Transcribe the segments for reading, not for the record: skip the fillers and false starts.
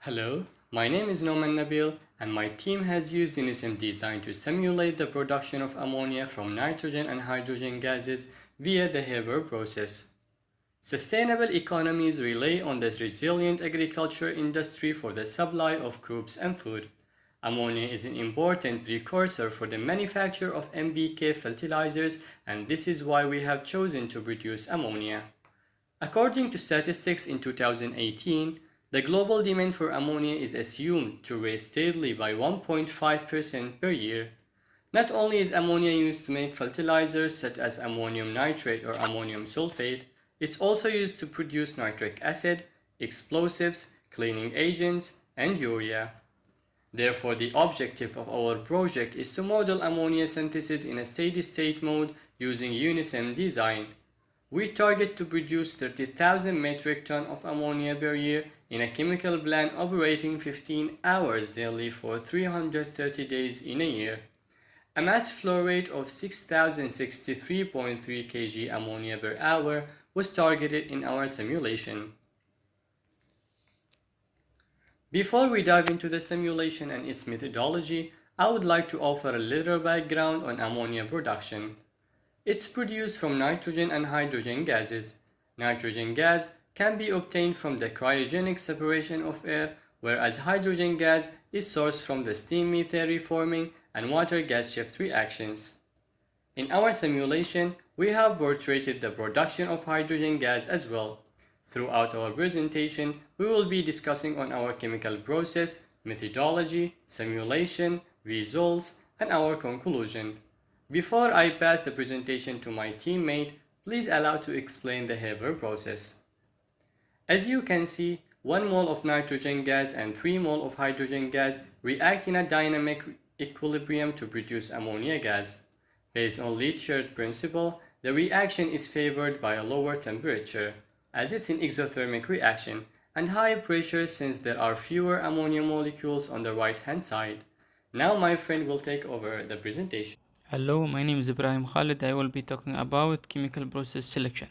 Hello, my name is Noman Nabil and my team has used Unisim design to simulate the production of ammonia from nitrogen and hydrogen gases via the Haber process. Sustainable economies rely on the resilient agriculture industry for the supply of crops and food. Ammonia is an important precursor for the manufacture of NPK fertilizers, and this is why we have chosen to produce ammonia. According to statistics in 2018, the global demand for ammonia is assumed to rise steadily by 1.5% per year. Not only is ammonia used to make fertilizers such as ammonium nitrate or ammonium sulfate, it's also used to produce nitric acid, explosives, cleaning agents, and urea. Therefore, the objective of our project is to model ammonia synthesis in a steady-state mode using Unisim design. We target to produce 30,000 metric tons of ammonia per year in a chemical plant operating 15 hours daily for 330 days in a year. A mass flow rate of 6063.3 kg ammonia per hour was targeted in our simulation. Before we dive into the simulation and its methodology, I would like to offer a little background on ammonia production. It's produced from nitrogen and hydrogen gases. Nitrogen gas can be obtained from the cryogenic separation of air, whereas hydrogen gas is sourced from the steam methane reforming and water gas shift reactions. In our simulation, we have portrayed the production of hydrogen gas as well. Throughout our presentation, we will be discussing on our chemical process, methodology, simulation, results, and our conclusion. Before I pass the presentation to my teammate, please allow to explain the Haber process. As you can see, 1 mole of nitrogen gas and 3 mole of hydrogen gas react in a dynamic equilibrium to produce ammonia gas. Based on Leach's principle, the reaction is favored by a lower temperature, as it's an exothermic reaction, and higher pressure since there are fewer ammonia molecules on the right-hand side. Now my friend will take over the presentation. Hello, my name is Ibrahim Khalid. I will be talking about chemical process selection.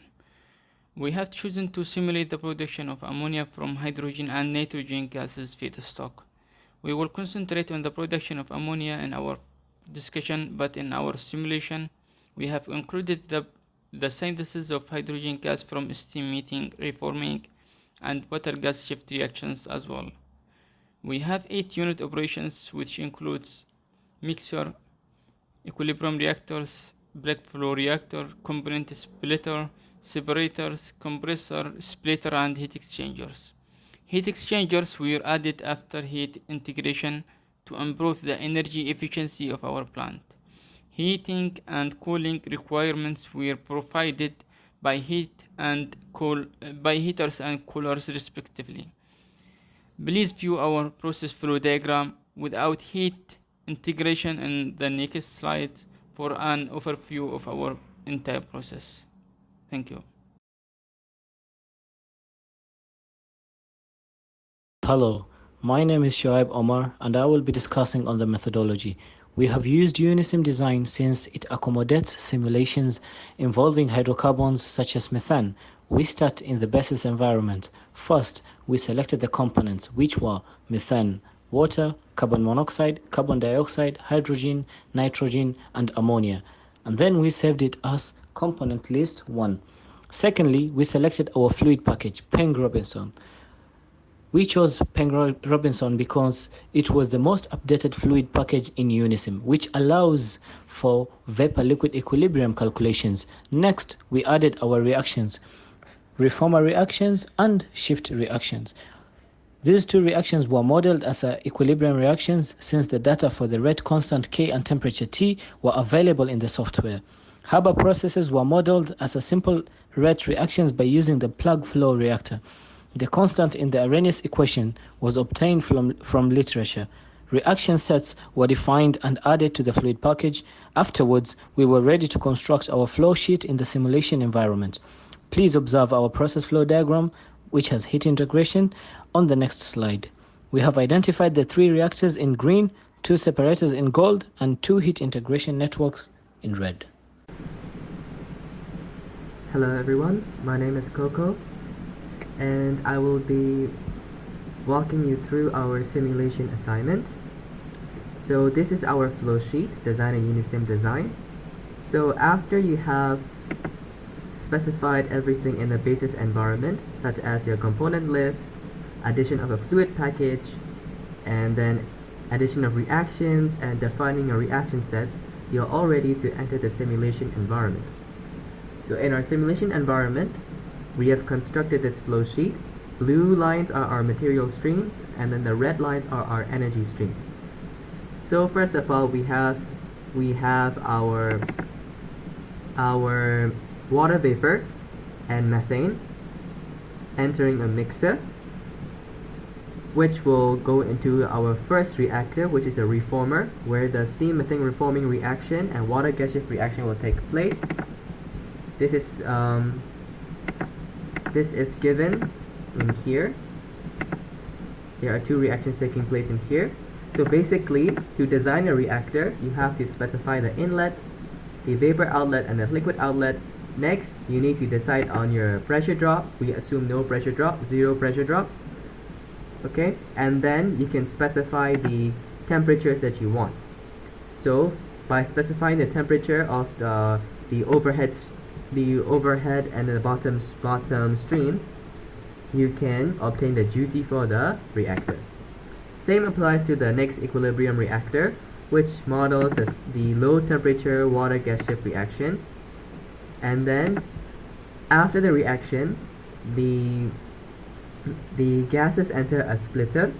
We have chosen to simulate the production of ammonia from hydrogen and nitrogen gases feedstock. We will concentrate on the production of ammonia in our discussion, but in our simulation, we have included the synthesis of hydrogen gas from steam methane reforming and water gas shift reactions as well. We have 8 unit operations, which includes mixer, equilibrium reactors, black flow reactor, component splitter, separators, compressor, splitter, and heat exchangers. Heat exchangers were added after heat integration to improve the energy efficiency of our plant. Heating and cooling requirements were provided by heaters and coolers respectively. Please view our process flow diagram without heat integration in the next slide for an overview of our entire process. Thank you. Hello, my name is Shoaib Omar and I will be discussing on the methodology. We have used Unisim design since it accommodates simulations involving hydrocarbons such as methane. We start in the basis environment. First, we selected the components which were methane, water, carbon monoxide, carbon dioxide, hydrogen, nitrogen, and ammonia. And then we saved it as component list 1. Secondly, we selected our fluid package, Peng Robinson. We chose Peng Robinson because it was the most updated fluid package in Unisim, which allows for vapor-liquid equilibrium calculations. Next, we added our reactions, reformer reactions and shift reactions. These two reactions were modeled as equilibrium reactions since the data for the rate constant K and temperature T were available in the software. Haber processes were modeled as a simple rate reactions by using the plug flow reactor. The constant in the Arrhenius equation was obtained from literature. Reaction sets were defined and added to the fluid package. Afterwards, we were ready to construct our flow sheet in the simulation environment. Please observe our process flow diagram, which has heat integration, on the next slide. We have identified the 3 reactors in green, 2 separators in gold, and 2 heat integration networks in red. Hello everyone, my name is Coco and I will be walking you through our simulation assignment. So this is our flow sheet, design a Unisim design. So after you have specified everything in the basis environment, such as your component list, addition of a fluid package, and then addition of reactions and defining your reaction sets, you're all ready to enter the simulation environment. So in our simulation environment, we have constructed this flow sheet. Blue lines are our material streams, and then the red lines are our energy streams. So first of all, we have our water vapor and methane entering a mixer, which will go into our first reactor, which is a reformer, where the steam methane reforming reaction and water gas shift reaction will take place. This is given in here. There are two reactions taking place in here. So basically, to design a reactor, you have to specify the inlet, the vapor outlet, and the liquid outlet. Next, you need to decide on your pressure drop. We assume no pressure drop, zero pressure drop. Okay, and then you can specify the temperatures that you want. So by specifying the temperature of the overhead and the bottom streams, you can obtain the duty for the reactor. Same applies to the next equilibrium reactor, which models the low temperature water gas shift reaction. And then after the reaction, the gases enter a splitter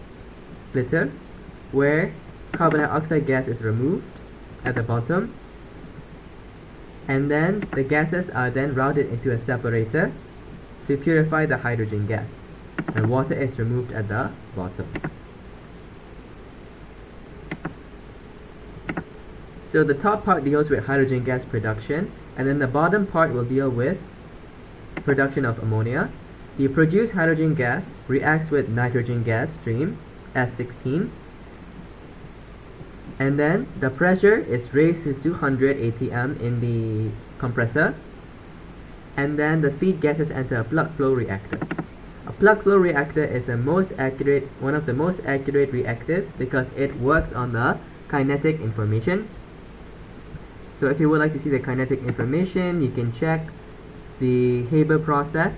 where carbon dioxide gas is removed at the bottom, and then the gases are then routed into a separator to purify the hydrogen gas, and water is removed at the bottom. So the top part deals with hydrogen gas production, and then the bottom part will deal with production of ammonia. The produced hydrogen gas reacts with nitrogen gas stream S16, and then the pressure is raised to 200 atm in the compressor, and then the feed gases enter a plug flow reactor. A plug flow reactor is one of the most accurate reactors because it works on the kinetic information. So if you would like to see the kinetic information, you can check the Haber process,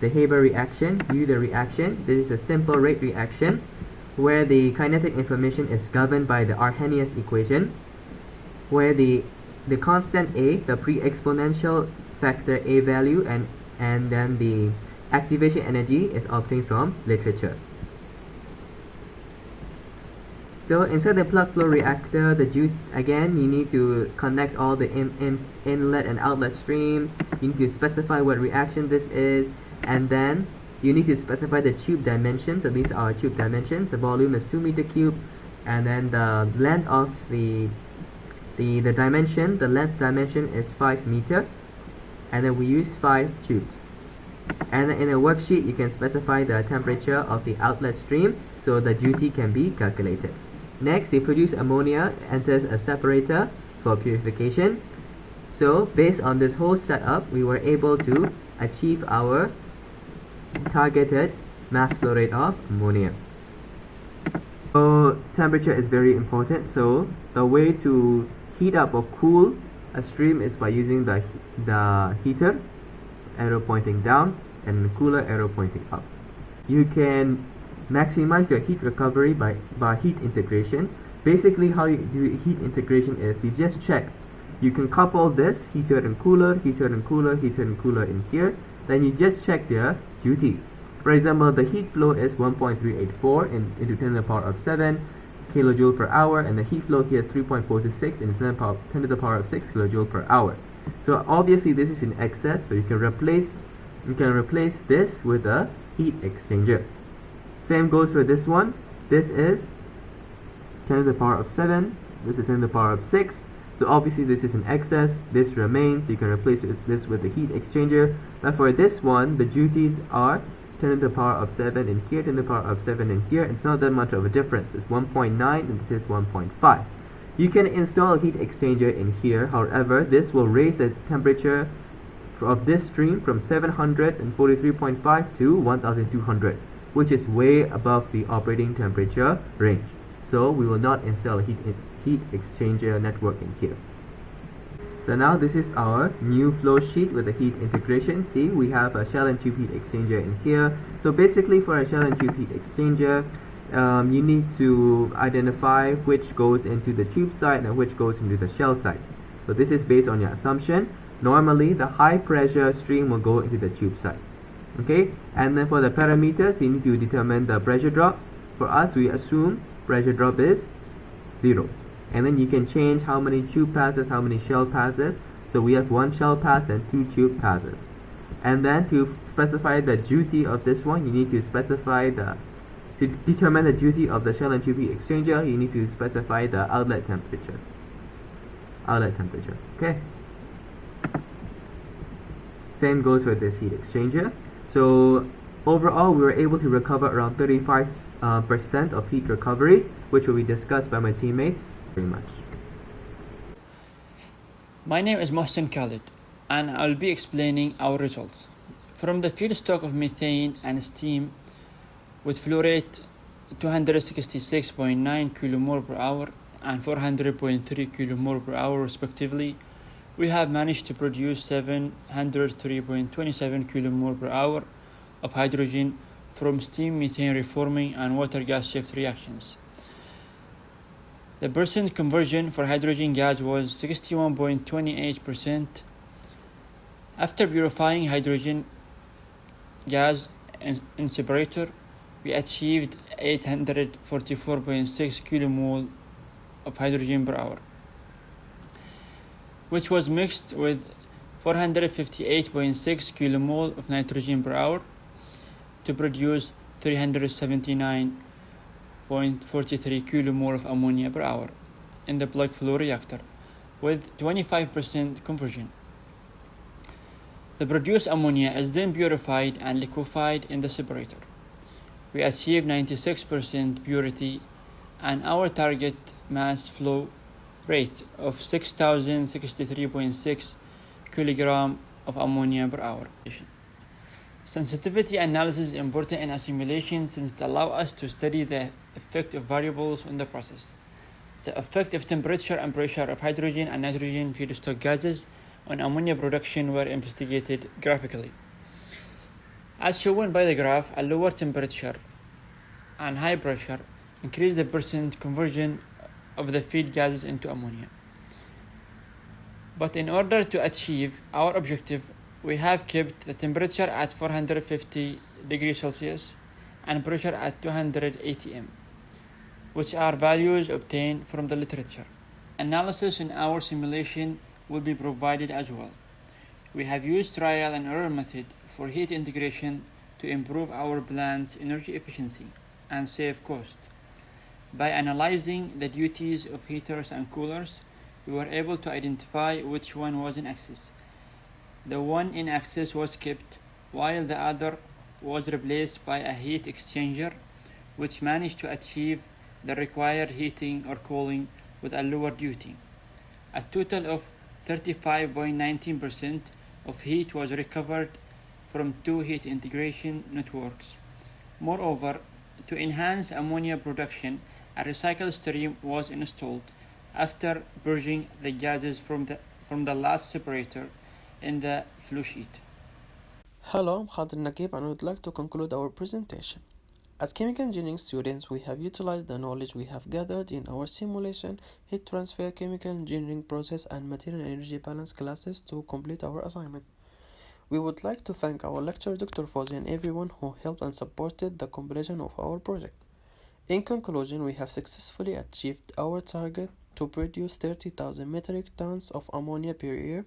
the Haber reaction, view the reaction. This is a simple rate reaction where the kinetic information is governed by the Arrhenius equation, where the constant A, the pre-exponential factor A value, and then the activation energy is obtained from literature. So inside the plug flow reactor, again, you need to connect all the inlet and outlet streams. You need to specify what reaction this is, and then you need to specify the tube dimensions. So these are tube dimensions. The volume is 2 meter cube, and then the length of the length dimension is 5 meter, and then we use 5 tubes. And in a worksheet, you can specify the temperature of the outlet stream so the duty can be calculated. Next, the produced ammonia enters a separator for purification. So based on this whole setup, we were able to achieve our targeted mass flow rate of ammonia. So temperature is very important. So the way to heat up or cool a stream is by using the heater, arrow pointing down, and cooler, arrow pointing up. You can maximize your heat recovery by heat integration. Basically, how you do heat integration is you just check. You can couple this heater and cooler, heater and cooler, heater and cooler in here. Then you just check their duty. For example, the heat flow is 1.384 into 10 to the power of 7 kilojoule per hour, and the heat flow here is 3.426 into 10 to the power of 6 kilojoule per hour. So obviously this is in excess, so you can replace this with a heat exchanger. Same goes for this one. This is 10 to the power of 7. This is 10 to the power of 6. So obviously this is in excess. This remains. You can replace this with the heat exchanger. But for this one, the duties are 10 to the power of 7 in here, 10 to the power of 7 in here. It's not that much of a difference. It's 1.9 and this is 1.5. You can install a heat exchanger in here. However, this will raise the temperature of this stream from 743.5 to 1200. which is way above the operating temperature range. So we will not install a heat exchanger network in here. So now this is our new flow sheet with the heat integration. See, we have a shell and tube heat exchanger in here. So basically for a shell and tube heat exchanger, you need to identify which goes into the tube side and which goes into the shell side. So this is based on your assumption. Normally the high pressure stream will go into the tube side. Okay, and then for the parameters, you need to determine the pressure drop. For us, we assume pressure drop is 0. And then you can change how many tube passes, how many shell passes. So we have 1 shell pass and 2 tube passes. And then to specify the duty of this one, you need to specify to determine the duty of the shell and tube heat exchanger, you need to specify the outlet temperature. Okay. Same goes with this heat exchanger. So overall, we were able to recover around 35% of heat recovery, which will be discussed by my teammates very much. My name is Mohsen Khalid, and I'll be explaining our results. From the feedstock of methane and steam with flow rate 266.9 kmol per hour and 400.3 kmol per hour respectively, we have managed to produce 703.27 kmol per hour of hydrogen from steam methane reforming and water gas shift reactions. The percent conversion for hydrogen gas was 61.28%. After purifying hydrogen gas in separator, we achieved 844.6 kmol of hydrogen per hour, which was mixed with 458.6 kmol of nitrogen per hour to produce 379.43 kmol of ammonia per hour in the plug flow reactor with 25% conversion. The produced ammonia is then purified and liquefied in the separator. We achieved 96% purity and our target mass flow rate of 6,063.6 kg of ammonia per hour. Sensitivity analysis is important in assimilation since it allows us to study the effect of variables on the process. The effect of temperature and pressure of hydrogen and nitrogen feedstock gases on ammonia production were investigated graphically. As shown by the graph, a lower temperature and high pressure increase the percent conversion of the feed gases into ammonia. But in order to achieve our objective, we have kept the temperature at 450 degrees Celsius and pressure at 200 atm, which are values obtained from the literature. Analysis in our simulation will be provided as well. We have used trial and error method for heat integration to improve our plant's energy efficiency and save cost. By analyzing the duties of heaters and coolers, we were able to identify which one was in excess. The one in excess was kept, while the other was replaced by a heat exchanger, which managed to achieve the required heating or cooling with a lower duty. A total of 35.19% of heat was recovered from 2 heat integration networks. Moreover, to enhance ammonia production, a recycle stream was installed after purging the gases from the last separator in the flow sheet. Hello, I'm Khalid Naqib and I would like to conclude our presentation. As chemical engineering students, we have utilized the knowledge we have gathered in our simulation, heat transfer, chemical engineering process, and material and energy balance classes to complete our assignment. We would like to thank our lecturer, Dr. Fawzi, and everyone who helped and supported the completion of our project. In conclusion, we have successfully achieved our target to produce 30,000 metric tons of ammonia per year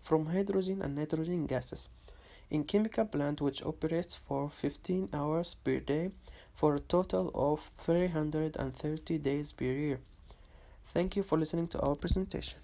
from hydrogen and nitrogen gases in chemical plant which operates for 15 hours per day for a total of 330 days per year. Thank you for listening to our presentation.